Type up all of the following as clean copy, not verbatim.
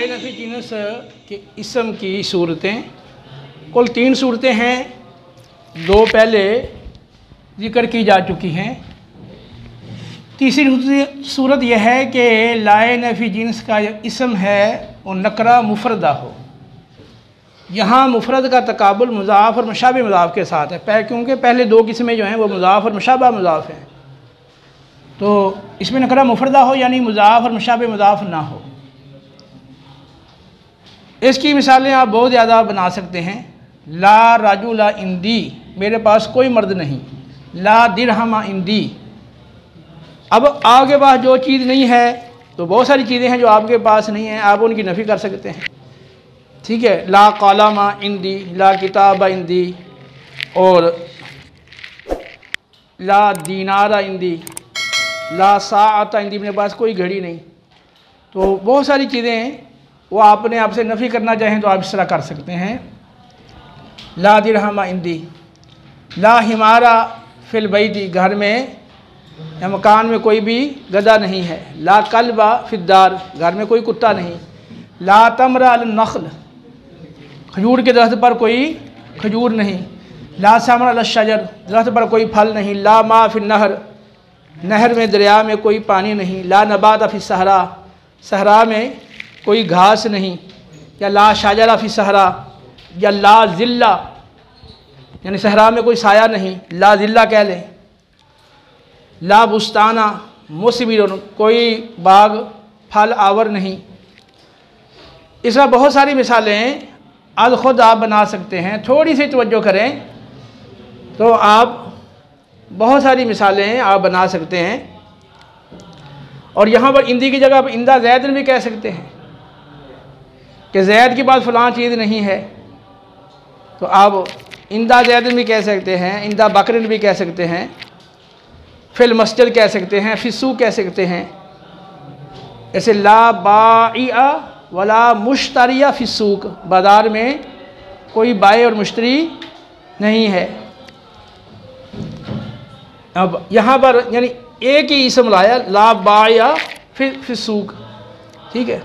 लाए नफ़ी जिनस के इसम की सूरतें कुल 3 सूरतें हैं। 2 पहले ज़िक्र की जा चुकी हैं। तीसरी सूरत यह है कि लाए नफ़ी जिनस का इसम है वो नकरा मुफरदा हो। यहाँ मुफरद का तकाबुल मुज़ाफ़ और मुशाबे मुज़ाफ़ के साथ है, क्योंकि पहले 2 किस्में जो हैं वो मुज़ाफ़ और मुशाबा मुज़ाफ़ हैं। तो इसमें नकरा मुफरदा हो यानी मुज़ाफ़ और मुशाबे मुज़ाफ़ ना हो। इसकी मिसालें आप बहुत ज़्यादा बना सकते हैं। ला राजुला इंदी, मेरे पास कोई मर्द नहीं। ला दिरहमा इंदी, अब आपके पास जो चीज़ नहीं है तो बहुत सारी चीज़ें हैं जो आपके पास नहीं हैं, आप उनकी नफ़ी कर सकते हैं। ठीक है, ला कलामा इंदी, ला किताबा इंदी और ला दीनारा इंदी, ला साअता इंदी, मेरे पास कोई घड़ी नहीं। तो बहुत सारी चीज़ें हैं वो आपने आपसे नफ़ी करना चाहें तो आप इस तरह कर सकते हैं। ला दिरहमा इंदी, ला हिमारा फिल बैती, घर में या मकान में कोई भी गधा नहीं है। ला कल्बा फिद्दार, घर में कोई कुत्ता नहीं। ला तमरा अल नख्ल, खजूर के दरख्त पर कोई खजूर नहीं। ला समरा अल शजर, दरख्त पर कोई फल नहीं। ला मा फिल नहर, नहर में दरिया में कोई पानी नहीं। ला नबात फिल सहरा, सहरा में कोई घास नहीं। या ला शाजरा फी सहरा, या ला ज़िल्ला यानी सहरा में कोई साया नहीं, ला ज़िल्ला कह लें। ला बुस्ताना मुस्बिर, कोई बाग फल आवर नहीं। इसमें बहुत सारी मिसालें आज ख़ुद आप बना सकते हैं। थोड़ी सी तवज्जो करें तो आप बहुत सारी मिसालें आप बना सकते हैं। और यहाँ पर इंदी की जगह आप इंदा ज़ैदन भी कह सकते हैं कि ज़ैद के पास फ़लाँ चीज़ नहीं है, तो आप इंदा ज़ैदन भी कह सकते हैं, इंदा बकरन भी कह सकते हैं, फिल मस्जिद कह सकते हैं, फिस्सू कह सकते हैं। ऐसे ला बाइया वला मुश्तरिया फिस्सूक, बाज़ार में कोई बाय और मुश्तरी नहीं है। अब यहाँ पर यानी एक ही इसम लाया, ला बाइया फिस्सूक। ठीक है,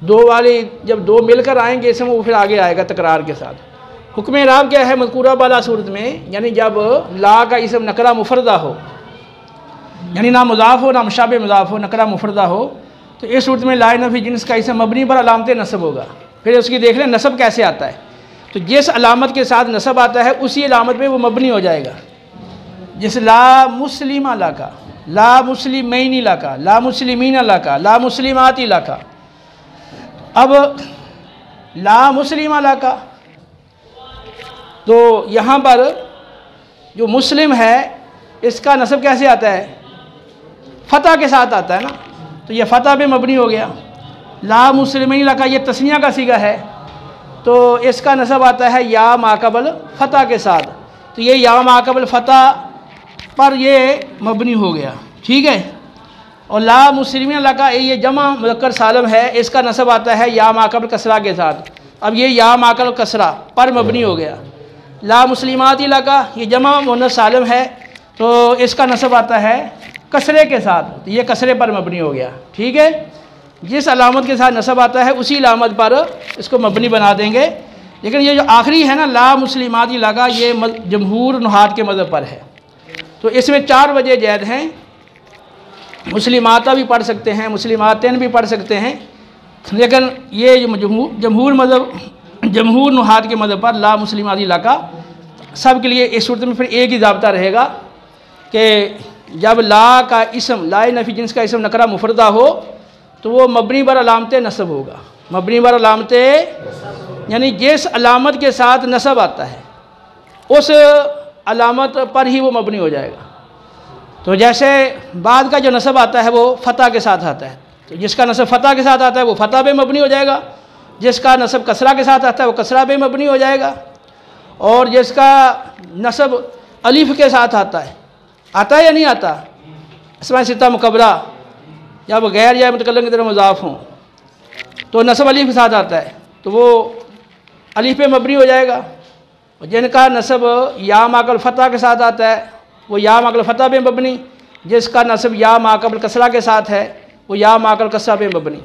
2 वाले जब 2 मिलकर आएंगे इसमें वो फिर आगे आएगा तकरार के साथ। हुक्म इराब क्या है मज़कूरा बाला सूरत में, यानी जब ला का इसम नकरा मुफरदा हो, यानी ना मुज़ाफ़ हो ना मुशाबे मुज़ाफ़ हो, नकरा मुफरदा हो, तो इस सूरत में लाए नफ़ी जिन्स का इसम मबनी पर अलामत नसब होगा। फिर उसकी देख लें नसब कैसे आता है। तो जिस अलामत के साथ नसब आता है उसी अलामत पे वो मबनी हो जाएगा। जैसे ला मुस्लिमा लाका, ला मुस्लिमैनी लाका, ला मुस्लिमीना लाका, ला मुस्लिमाती लाका। अब ला मुस्लिमा लाका, तो यहाँ पर जो मुस्लिम है इसका नसब कैसे आता है, फ़तह के साथ आता है ना, तो ये फ़तह पे मबनी हो गया। ला मुस्लिमीन लाका ये तस्निया का सीगा है, तो इसका नसब आता है या माकबल फ़तह के साथ, तो ये या माकबल फ़तह पर ये मबनी हो गया। ठीक है, और ला मुस्लिमीन लाका ये जमा मुज़क्कर सालिम है, इसका नसब आता है या माकबल कसरा के साथ। अब ये या माकबल कसरा पर मबनी हो गया। ला मुस्लिमात इलाका ये जमा मुन्नस सालिम है, तो इसका नसब आता है कसरे के साथ, तो ये कसरे पर मबनी हो गया। ठीक है, जिस अलामत के साथ नसब आता है उसी अलामत पर इसको मबनी बना देंगे। लेकिन ये जो आखिरी है ना ला मुस्लिमात इलाका, ये जमहूर नुहात के मज़हब पर है। तो इसमें 4 वजह जैद हैं। मुस्लिमाता भी पढ़ सकते हैं, मुस्लिमातन भी पढ़ सकते हैं, लेकिन ये जमहूर मज़हब जमहूर नुहात के मज़हब पर ला मुस्लिमात इलाका सब के लिए इस सूरत में फिर एक ही ज़ाब्ता रहेगा कि जब ला का इसम लाए नफ़ी जिन्स का इसम नकरा मुफरदा हो तो वो मबनी बर अलामत नसब होगा। मबनी बर अलामत यानी जिस अलामत के साथ नसब आता है उस अलामत पर ही वो मबनी हो जाएगा। तो जैसे बाद का जो नसब आता है वो फ़तह के साथ आता है, तो जिसका नसब फ़तह के साथ आता है वो फ़तह पे मबनी हो जाएगा, जिसका नसब कसरा के साथ आता है वो कसरा पे मबनी हो जाएगा, और जिसका नसब अलिफ के साथ आता है या नहीं आता, इसमें सित्ता मुकबरा जब गैर या मुतकल्लिम की तरह मुज़ाफ़ हों तो नसब अलिफ के साथ आता है, तो वो अलिफ पे मबनी हो जाएगा। और जिनका नसब या माकबल फ़तह के साथ आता है वो या माकबल फ़तह पे मबनी, जिसका नसब या माकबल कसरा के साथ है वो या माकबल कसरा पे मबनी।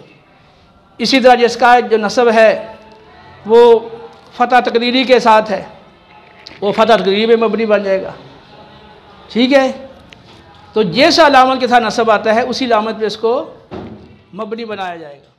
इसी तरह जिसका जो नसब है वो फ़तह तकदीरी के साथ है, वो फ़तह तकदीरी में मबनी बन जाएगा। ठीक है, तो जैसा अलामत के साथ नसब आता है उसी अलामत पे इसको मबनी बनाया जाएगा।